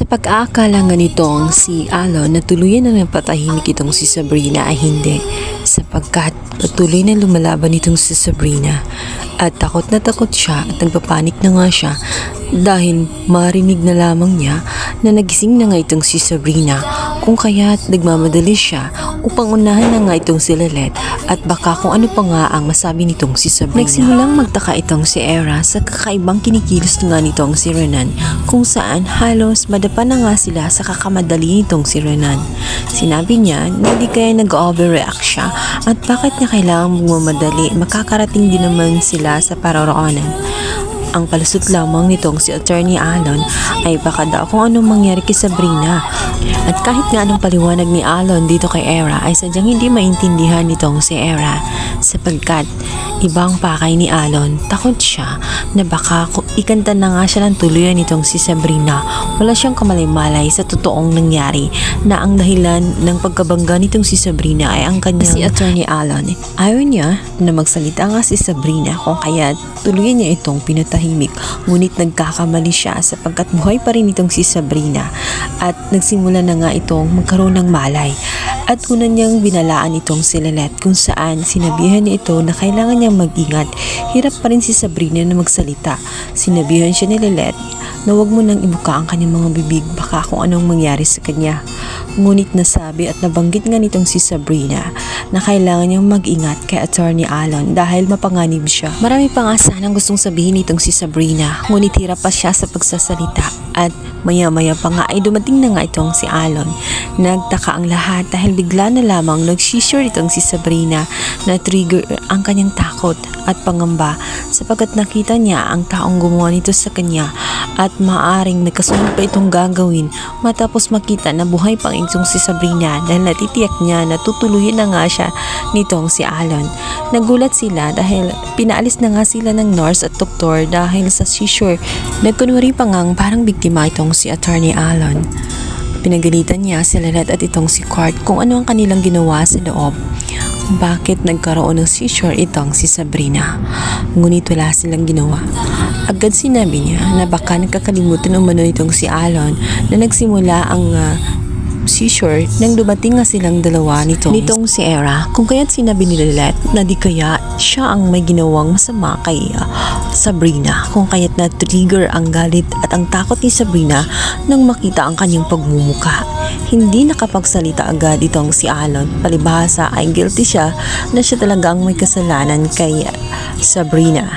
pag-aakala nga nitong si Alon na tuluyan na napatahimik itong si Sabrina ay hindi, sapagkat patuloy na lumalaban itong si Sabrina at takot na takot siya at nagpapanik na nga siya dahil marinig na lamang niya na nagising na nga itong si Sabrina, kung kaya't nagmamadali siya upang unahan na nga itong si Lilet at baka kung ano pa nga ang masabi nitong si Sabrina. Nagsimulang magtaka itong si Era sa kakaibang kinikilos nga nitong si Renan, kung saan halos madapa na nga sila sa kakamadali nitong si Renan. Sinabi niya na hindi kaya nag-overreact siya at bakit niya kailangan magmamadali, makakarating din naman sila sa paroroonan. Ang palusot lamang nitong si Attorney Alon ay baka daw kung anong mangyari kay Sabrina. At kahit nga anong paliwanag ni Alon dito kay Era ay sadyang hindi maintindihan nitong si Era, sapagkat ibang pakay ni Alon. Takot siya na baka ikanta na nga siya ng tuluyan nitong si Sabrina. Wala siyang kamalay-malay sa totoong nangyari na ang dahilan ng pagkabangga nitong si Sabrina ay ang kanyang si Attorney Alon. Ayaw niya na magsalita nga si Sabrina, kung kaya tuluyan niya itong pinatahimik. Ngunit nagkakamali siya sapagkat buhay pa rin itong si Sabrina at nagsimula na nga itong magkaroon ng malay. At una niyang binalaan itong si Lilet, kung saan sinabihan niya ito na kailangan niyang mag-ingat. Hirap pa rin si Sabrina na magsalita. Sinabihan siya ni Lilet na huwag mo nang ibuka ang kanyang mga bibig, baka kung anong mangyari sa kanya. Ngunit nasabi at nabanggit nga nitong si Sabrina na kailangan niyang mag-ingat kay Attorney Alon dahil mapanganib siya. Marami pa nga sanang gustong sabihin nitong si Sabrina, ngunit hirap pa siya sa pagsasalita. At maya-maya pa nga ay dumating na nga itong si Alon. Nagtaka ang lahat dahil bigla na lamang nag-seizure itong si Sabrina na trigger ang kanyang takot at pangamba, sapagkat nakita niya ang taong gumawa nito sa kanya at maaring nagkasunod pa itong gagawin matapos makita na buhay pang itong si Sabrina dahil natitiyak niya na tutuluyan na nga siya nitong si Alon. Nagulat sila dahil pinaalis na nga sila ng nurse at doktor dahil sa seizure. Nagkunwari pa ngang parang biktima itong si Attorney Alon. Pinagalitan niya si Lilet at itong si Court kung ano ang kanilang ginawa sa loob. Bakit nagkaroon ng seizure itong si Sabrina? Ngunit wala silang ginawa. Agad sinabi niya na baka nagkakalimutan umano itong si Alon na nagsimula ang seizure nang dumating nga silang dalawa nitong si Era, kung kaya't sinabi ni Lilet na di kaya siya ang may ginawang masama kay Sabrina, kung kaya't na-trigger ang galit at ang takot ni Sabrina nang makita ang kanyang pagmumuka. Hindi nakapagsalita agad itong si Alon, palibhasa ay guilty siya na siya talaga ang may kasalanan kay Sabrina.